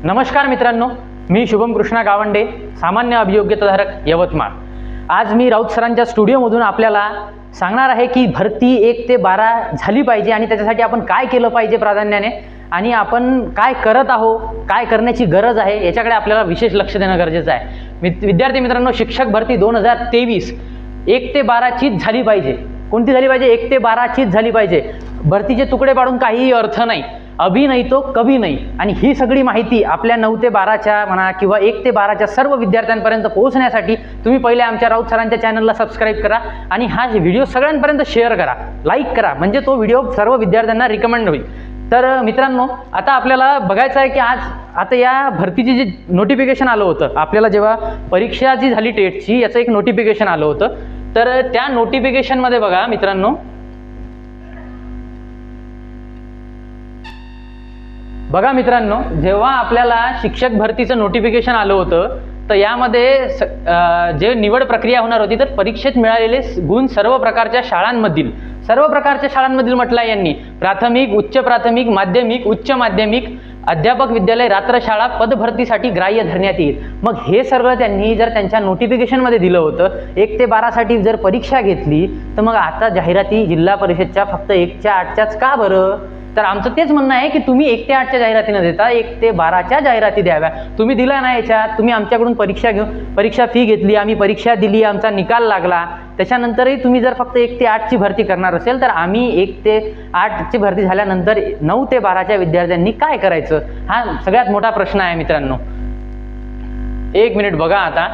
नमस्कार मित्रांनो, मी शुभम कृष्णा गावंडे, सामान्य अभियोग्यताधारक यवतमाळ। आज मी राऊत सरांच्या स्टुडिओमधून आपल्याला सांगणार आहे की भरती 1 ते 12 झाली पाहिजे आणि त्याच्यासाठी आपण काय केलं पाहिजे प्राधान्याने आणि आपण काय करत आहोत, काय करण्याची गरज आहे याच्याकडे आपल्याला विशेष लक्ष देणं गरजेचं आहे। विद्यार्थी मित्रांनो, शिक्षक भरती 2023 1 ते 12 चीच झाली पाहिजे। कोणती झाली पाहिजे? 1 ते 12 चीच झाली पाहिजे। भरतीचे तुकडे पाडून काहीही अर्थ नाही, अभी नाही तो कभी नाही। आणि ही सगळी माहिती आपल्या 9 ते 12च्या म्हणा किंवा 1 ते 12च्या सर्व विद्यार्थ्यांपर्यंत पोहोचण्यासाठी तुम्ही पहिले आमच्या राऊत सरांच्या चॅनलला सबस्क्राईब करा आणि हा व्हिडिओ सगळ्यांपर्यंत शेअर करा, लाईक करा, म्हणजे तो व्हिडिओ सर्व विद्यार्थ्यांना रिकमेंड होईल। तर मित्रांनो, आता आपल्याला बघायचं आहे की आता या भरतीची जी नोटिफिकेशन आलं होतं, आपल्याला जेव्हा परीक्षा जी झाली टेटची याचं एक नोटिफिकेशन आलं होतं, तर त्या नोटिफिकेशनमध्ये बघा मित्रांनो, जेव्हा आपल्याला शिक्षक भरतीचं नोटिफिकेशन आलं होतं तर यामध्ये जे निवड प्रक्रिया होणार होती तर परीक्षेत मिळालेले गुण सर्व प्रकारच्या शाळांमधील म्हटलं आहे यांनी। प्राथमिक, उच्च प्राथमिक, माध्यमिक, उच्च माध्यमिक, अध्यापक विद्यालय, रात्रशाळा पदभरतीसाठी ग्राह्य धरण्यात येईल। मग हे सगळं त्यांनी जर त्यांच्या नोटिफिकेशनमध्ये दिलं होतं, 1 ते 12साठी जर परीक्षा घेतली तर मग आता जाहिराती जिल्हा परिषदच्या फक्त 1च्या 8च्याच का बरं? तर आमचं तेच म्हणणं आहे की तुम्ही 1 ते 8च्या जाहिराती न देता 1 ते 12च्या जाहिराती द्याव्या। तुम्ही दिला नाही याच्यात, तुम्ही आमच्याकडून परीक्षा फी घेतली, आम्ही परीक्षा दिली, आमचा निकाल लागला, त्याच्यानंतरही तुम्ही जर फक्त 1 ते 8ची भरती करणार असेल तर आम्ही 1 ते 8ची भरती झाल्यानंतर 9 ते 12च्या विद्यार्थ्यांनी काय करायचं, हा सगळ्यात मोठा प्रश्न आहे मित्रांनो। एक मिनिट बघा, आता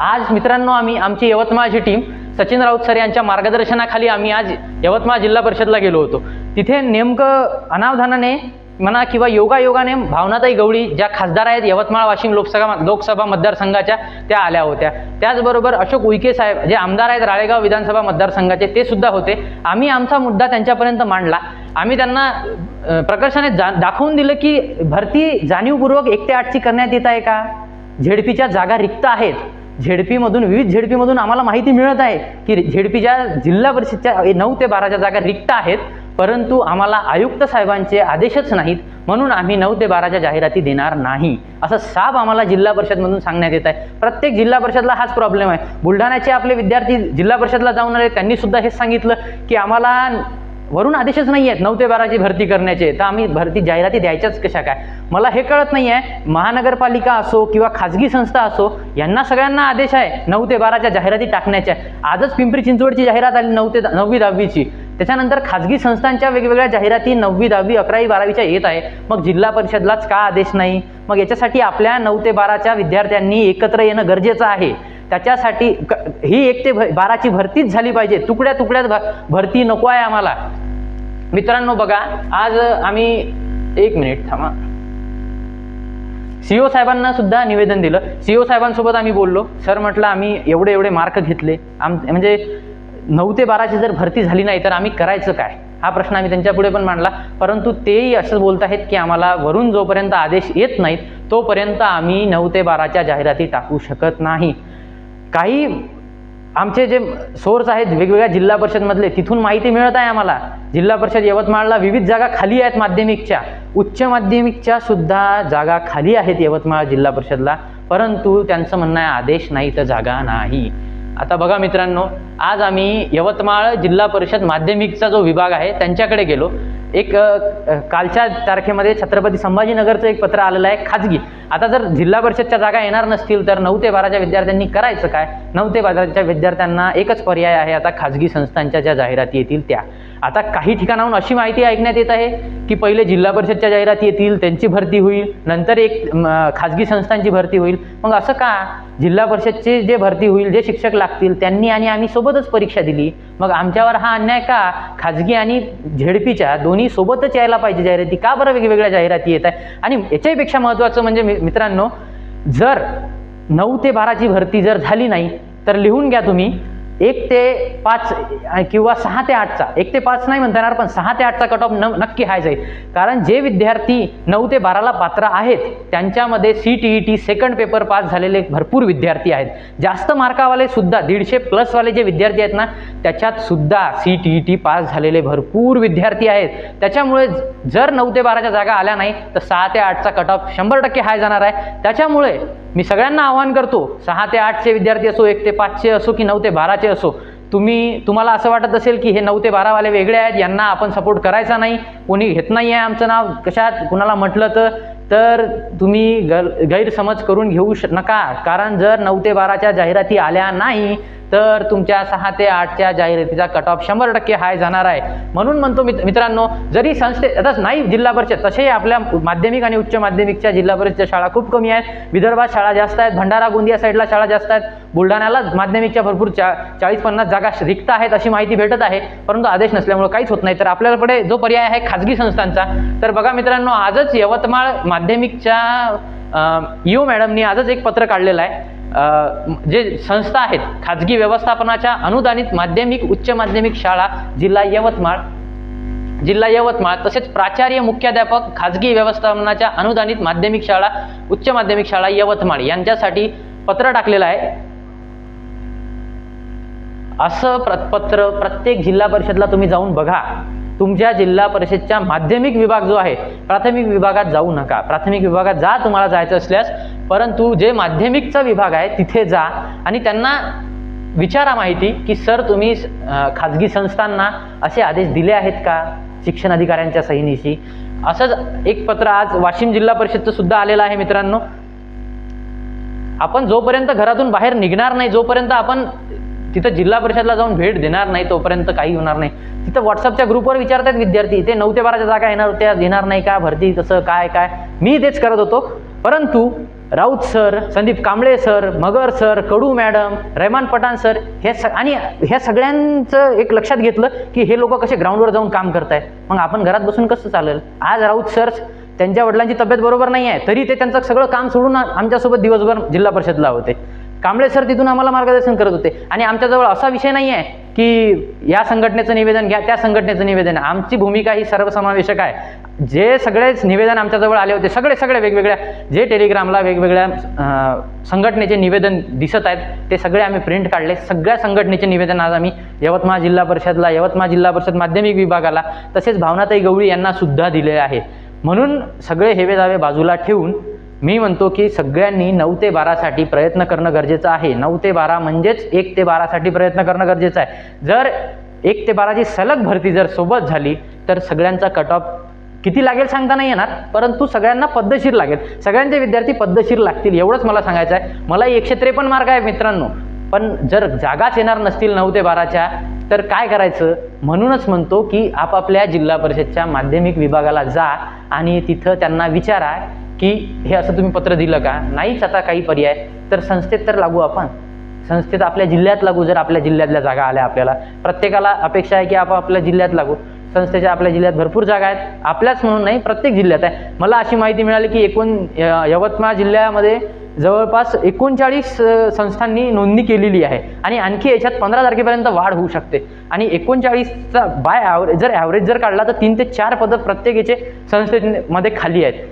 आज मित्रांनो आमची यवतमाळची टीम सचिन राऊत सर यांच्या मार्गदर्शनाखाली आम्ही आज यवतमाळ जिल्हा परिषदला गेलो होतो। तिथे नेमकं अनावधानाने म्हणा किंवा योगायोगाने भावनाताई गवळी ज्या खासदार आहेत यवतमाळ वाशिम लोकसभा मतदारसंघाच्या, त्या आल्या होत्या। त्याचबरोबर अशोक उईके साहेब जे आमदार आहेत राळेगाव विधानसभा मतदारसंघाचे, ते सुद्धा होते। आम्ही आमचा मुद्दा त्यांच्यापर्यंत मांडला। आम्ही त्यांना प्रकर्षाने दाखवून दिलं की भरती जाणीवपूर्वक 1 ते 8ची करण्यात येत आहे का? झेडपीच्या जागा रिक्त आहेत, विविध झेडपीमधून आम्हाला माहिती मिळत आहे की झेडपीच्या जिल्हा परिषदच्या 9 ते 12च्या जागा रिक्त आहेत, परंतु आम्हाला आयुक्त साहेबांचे आदेशच नाहीत, म्हणून आम्ही 9 ते 12च्या जाहिराती देणार नाही, असं साफ आम्हाला जिल्हा परिषदमधून सांगण्यात येत आहे। प्रत्येक जिल्हा परिषदला हाच प्रॉब्लेम आहे। बुलढाण्याचे आपले विद्यार्थी जिल्हा परिषदला जाऊन आले, त्यांनी सुद्धा हेच सांगितलं की आम्हाला वरून आदेशच नाही आहेत 9 ते 12ची भरती करण्याचे, तर आम्ही भरती जाहिराती द्यायच्याच कशा काय? मला हे कळत नाही आहे, महानगरपालिका असो किंवा खाजगी संस्था असो, यांना सगळ्यांना आदेश आहे 9 ते 12च्या जाहिराती टाकण्याच्या। आजच पिंपरी चिंचवडची जाहिरात आली 9वी 10वीची, त्याच्यानंतर खाजगी संस्थांच्या वेगवेगळ्या जाहिराती 9वी 10वी 11वी 12वीच्या येत आहे। मग जिल्हा परिषदलाच का आदेश नाही? मग याच्यासाठी आपल्या 9 ते 12च्या विद्यार्थ्यांनी एकत्र येणं गरजेचं आहे। त्याच्यासाठी ही 1 ते 12ची भरतीच झाली पाहिजे, तुकड्या तुकड्यात भरती नको आहे आम्हाला। मित्रांनो बघा, आज आम्ही एक मिनिट थांबा, सीओ साहेबांना सुद्धा निवेदन दिलं। सीओ साहेबांसोबत आम्ही बोललो। सर म्हटलं आम्ही एवढे मार्क घेतले, म्हणजे 9 ते 12ची जर भरती झाली नाही तर आम्ही करायचं काय, हा प्रश्न आम्ही त्यांच्या पुढे पण मांडला। परंतु तेही असं बोलत आहेत की आम्हाला वरून जोपर्यंत आदेश येत नाहीत तोपर्यंत आम्ही 9 ते 12च्या जाहिराती टाकू शकत नाही। काही आमचे जे सोर्स आहेत वेगवेगळ्या जिल्हा परिषदमधले, तिथून माहिती मिळत आहे आम्हाला जिल्हा परिषद यवतमाळला विविध जागा खाली आहेत, माध्यमिकच्या, उच्च माध्यमिकच्या सुद्धा जागा खाली आहेत यवतमाळ जिल्हा परिषदला, परंतु त्यांचं म्हणणं आहे आदेश नाही तर जागा नाही। आता बघा मित्रांनो, आज आम्ही यवतमाळ जिल्हा परिषद माध्यमिकचा जो विभाग आहे त्यांच्याकडे गेलो। एक कालच्या तारखेमध्ये छत्रपती संभाजीनगरचं एक पत्र आलेलं आहे खाजगी। आता जर जिल्हा परिषदच्या जागा येणार नसतील तर 9 ते 12च्या विद्यार्थ्यांनी करायचं काय? 9 ते 12च्या विद्यार्थ्यांना एकच पर्याय आहे, आता खाजगी संस्थांच्या ज्या जाहिराती येतील त्या। आता काही ठिकाणाहून अशी माहिती ऐकण्यात येत आहे की पहिले जिल्हा परिषदच्या जाहिराती येतील, त्यांची भरती होईल, नंतर एक खाजगी संस्थांची भरती होईल। मग असं का? जिल्हा परिषदची जे भरती होईल, जे शिक्षक लागतील त्यांनी आणि आम्ही सोबतच परीक्षा दिली, मग आमच्यावर हा अन्याय का? खाजगी आणि झेडपीच्या दोन्ही सोबतच यायला पाहिजे जाहिराती, का बरं वेगवेगळ्या जाहिराती येत आहे? आणि याच्यापेक्षा महत्त्वाचं म्हणजे मित्रांनो, जर 9 ते 12ची भरती जर झाली नाही तर लिहून घ्या तुम्ही, 1 ते 5 किंवा 6 ते 8चा, 1 ते 5 नाही म्हणता येणार, पण 6 ते 8चा कट ऑफ नक्की हाय जाईल. कारण जे विद्यार्थी 9 ते 12ला पात्र आहेत त्यांच्यामध्ये CTET सेकंड पेपर पास झालेले भरपूर विद्यार्थी आहेत. जास्त मार्कावाले सुद्धा 150+ वाले जे विद्यार्थी आहेत ना, त्याच्यात सुद्धा CTET पास झालेले भरपूर विद्यार्थी आहेत. त्याच्यामुळे जर 9 ते 12च्या जागा आल्या नाही तर 6 ते 8चा कट ऑफ 100% हाय जाणार आहे. त्याच्यामुळे मी सगळ्यांना आवाहन करतो, 6 ते 8चे विद्यार्थी असो, 1 ते 5चे असो की 9 ते 12चे असो, तुम्हाला असं वाटत असेल की हे 9 ते 12 वाले वेगळे आहेत, यांना आपण सपोर्ट करायचा नाही, कोणी घेत नाही आहे आमचं नाव कशात, कुणाला म्हटलं तर तुम्ही गैरसमज करून घेऊ नका. कारण जर 9 ते 12च्या जाहिराती आल्या नाही तर तुमच्या 6 ते 8च्या जाहिरातीचा कट ऑफ 100% हाय जाणार आहे. म्हणून म्हणतो मित्रांनो, जरी आता नाही जिल्हा परिषद, तसेही आपल्या माध्यमिक आणि उच्च माध्यमिकच्या जिल्हा परिषदच्या शाळा खूप कमी आहेत. विदर्भात शाळा जास्त आहेत, भंडारा गोंदिया साईडला शाळा जास्त आहेत, बुलढाण्याला माध्यमिकच्या भरपूर 40-50 जागा रिक्त आहेत अशी माहिती भेटत आहे, परंतु आदेश नसल्यामुळे काहीच होत नाही. तर आपल्याकडे जो पर्याय आहे खाजगी संस्थांचा, तर बघा मित्रांनो, आजच यवतमाळ माध्यमिकच्या EO मॅडमनी आजच एक पत्र काढलेलं आहे. जे संस्था आहेत खाजगी व्यवस्थापनाच्या अनुदानित माध्यमिक उच्च माध्यमिक शाळा जिल्हा यवतमाळ तसेच प्राचार्य मुख्याध्यापक खाजगी व्यवस्थापनाच्या अनुदानित माध्यमिक शाळा उच्च माध्यमिक शाळा यवतमाळ यांच्यासाठी पत्र टाकलेलं आहे. असं पत्र प्रत्येक जिल्हा परिषदला तुम्ही जाऊन बघा. तुमच्या जिल्हा परिषदच्या माध्यमिक विभाग जो आहे, प्राथमिक विभागात जाऊ नका. प्राथमिक विभागात जा तुम्हाला जायचं असल्यास, परंतु जे माध्यमिकचा विभाग आहे तिथे जा आणि त्यांना विचारा माहिती की सर तुम्ही खाजगी संस्थांना असे आदेश दिले आहेत का शिक्षण अधिकाऱ्यांच्या सहीनिशी. असंच एक पत्र आज वाशिम जिल्हा परिषदचं सुद्धा आलेलं आहे. मित्रांनो, आपण जोपर्यंत घरातून बाहेर निघणार नाही, जोपर्यंत आपण तिथं जिल्हा परिषदला जाऊन भेट देणार नाही, तोपर्यंत काही होणार नाही. तिथं व्हॉट्सअपच्या ग्रुपवर विचारतात विद्यार्थी, ते 9 ते 12च्या जागा येणार नाही का, भरती तसं काय. मी तेच करत होतो, परंतु राऊत सर, संदीप कांबळे सर, मगर सर, कडू मॅडम, रहमान पठाण सर आणि ह्या सगळ्यांचं एक लक्षात घेतलं की हे लोक कसे ग्राउंडवर जाऊन काम करतायत, मग आपण घरात बसून कसं चालेल. आज राऊत सर त्यांच्या वडिलांची तब्येत बरोबर नाही आहे, तरी ते त्यांचं सगळं काम सोडून आमच्यासोबत दिवसभर जिल्हा परिषदला होते. कांबळे सर तिथून आम्हाला मार्गदर्शन करत होते. आणि आमच्याजवळ असा विषय नाही आहे की या संघटनेचं निवेदन घ्या, त्या संघटनेचं निवेदन. आमची भूमिका ही सर्वसमावेशक आहे. जे सगळेच निवेदन आमच्याजवळ आले होते, सगळे वेगवेगळ्या जे टेलिग्रामला वेगवेगळ्या संघटनेचे निवेदन दिसत आहेत ते सगळे आम्ही प्रिंट काढले. सगळ्या संघटनेचे निवेदन आज आम्ही यवतमाळ जिल्हा परिषदला, यवतमाळ जिल्हा परिषद माध्यमिक विभागाला, तसेच भावनाताई गवळी यांना सुद्धा दिले आहे. म्हणून सगळे हेवे दावे बाजूला ठेवून मी म्हणतो की सगळ्यांनी 9 ते 12साठी प्रयत्न करणं गरजेचं आहे. 9 ते 12 म्हणजेच 1 ते 12साठी प्रयत्न करणं गरजेचं आहे. जर 1 ते 12ची सलग भरती जर सोबत झाली तर सगळ्यांचा कट ऑफ किती लागेल सांगता नाही येणार, परंतु सगळ्यांना पद्धतशीर लागेल, सगळ्यांचे विद्यार्थी पद्धतशीर लागतील, एवढंच मला सांगायचं आहे. मला 153 मार्क आहे मित्रांनो, पण जर जागाच येणार नसतील 9 ते 12च्या तर काय करायचं. म्हणूनच म्हणतो की आपापल्या जिल्हा परिषदच्या माध्यमिक विभागाला जा आणि तिथं त्यांना विचारा की हे असं तुम्ही पत्र दिलं का. नाहीच आता काही पर्याय तर संस्थेत तर लागू. आपण संस्थेत आपल्या जिल्ह्यात लागू. जर आपल्या जिल्ह्यातल्या जागा आल्या, आपल्याला प्रत्येकाला अपेक्षा आहे की आपापल्या जिल्ह्यात लागू. संस्थेच्या आपल्या जिल्ह्यात भरपूर जागा आहेत, आपल्याच म्हणून नाही प्रत्येक जिल्ह्यात आहे. मला अशी माहिती मिळाली की यवतमाळ जिल्ह्यामध्ये जवळपास 39 संस्थांनी नोंदणी केलेली आहे आणि आणखी याच्यात 15 तारखेपर्यंत वाढ होऊ शकते. आणि 39चा जर ॲव्हरेज जर काढला तर 3 ते 4 पदं प्रत्येक याचे संस्थेमध्ये खाली आहेत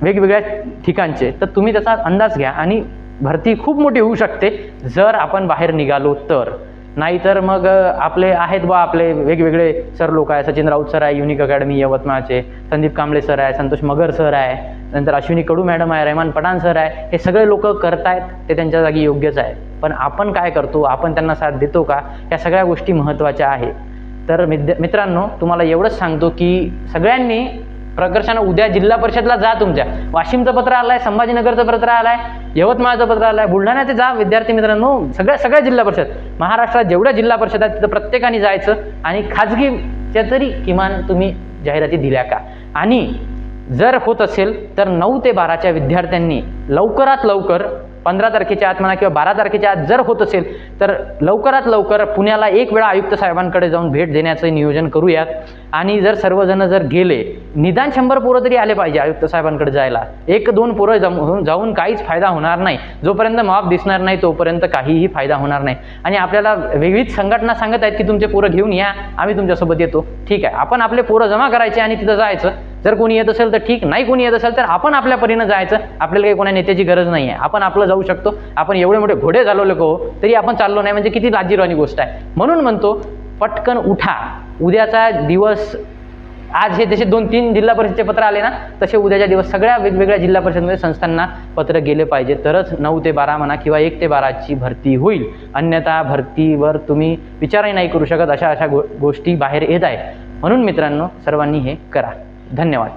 वेगवेगळ्या ठिकाणचे. तर तुम्ही त्याचा अंदाज घ्या आणि भरती खूप मोठी होऊ शकते जर आपण बाहेर निघालो तर. नाहीतर मग आपले आहेत आपले वेगवेगळे सर लोक आहे. सचिन राऊत सर आहे युनिक अकॅडमी यवतमाळचे, संदीप कांबळे सर आहे, संतोष मगर सर आहे, नंतर अश्विनी कडू मॅडम आहे, रहमान पठाण सर आहे. हे सगळे लोक करतायत, ते त्यांच्या जागी योग्यच आहे. पण आपण काय करतो, आपण त्यांना साथ देतो का, या सगळ्या गोष्टी महत्त्वाच्या आहे. तर मित्रांनो, तुम्हाला एवढंच सांगतो की सगळ्यांनी प्रकर्षानं उद्या जिल्हा परिषदला जा. तुमच्या वाशिमचं पत्र आलं आहे, संभाजीनगरचं पत्र आलं आहे, यवतमाळचं पत्र आलं आहे, बुलढाण्याचे जा विद्यार्थी मित्रांनो. सगळ्या जिल्हा परिषद महाराष्ट्रात जेवढ्या जिल्हा परिषद आहेत तिथं प्रत्येकाने जायचं आणि खाजगीच्या तरी किमान तुम्ही जाहिराती दिल्या का. आणि जर होत असेल तर 9 ते 12च्या विद्यार्थ्यांनी लवकरात लवकर 15 तारखेच्या आत म्हणा किंवा 12 तारखेच्या आत जर होत असेल तर लवकरात लवकर पुण्याला एक वेळा आयुक्त साहेबांकडे जाऊन भेट देण्याचं नियोजन करूयात. आणि जर सर्वजण जर गेले, निदान 100 पोरं तरी आले पाहिजे आयुक्त साहेबांकडे जायला. 1-2 पोरं जाऊन काहीच फायदा होणार नाही. जोपर्यंत मॉब दिसणार नाही तोपर्यंत काहीही फायदा होणार नाही. आणि आपल्याला विविध संघटना सांगत आहेत की तुमचे पोरं घेऊन या, आम्ही तुमच्यासोबत येतो. ठीक आहे, आपण आपले पोरं जमा करायचे आणि तिथं जायचं. जर कोणी येत असेल तर ठीक, नाही कोणी येत असेल तर आपण आपल्या परीनं जायचं. आपल्याला काही कोणा नेत्याची गरज नाही आहे, आपण आपलं जाऊ शकतो. आपण एवढे मोठे घोडे झालो लोक तरी आपण चाललो नाही म्हणजे किती लाजिरवाणी गोष्ट आहे. म्हणून म्हणतो पटकन उठा. उद्याचा दिवस, आज हे जसे 2-3 जिल्हा परिषदचे पत्र आले ना, तसे उद्याच्या दिवस सगळ्या वेगवेगळ्या जिल्हा परिषदमध्ये संस्थांना पत्र गेले पाहिजे. तरच 9 ते 12 म्हणा किंवा 1 ते 12ची भरती होईल. अन्यथा भरतीवर तुम्ही विचारही नाही करू शकत. अशा गोष्टी बाहेर येत आहेत. म्हणून मित्रांनो, सर्वांनी हे करा. धन्यवाद.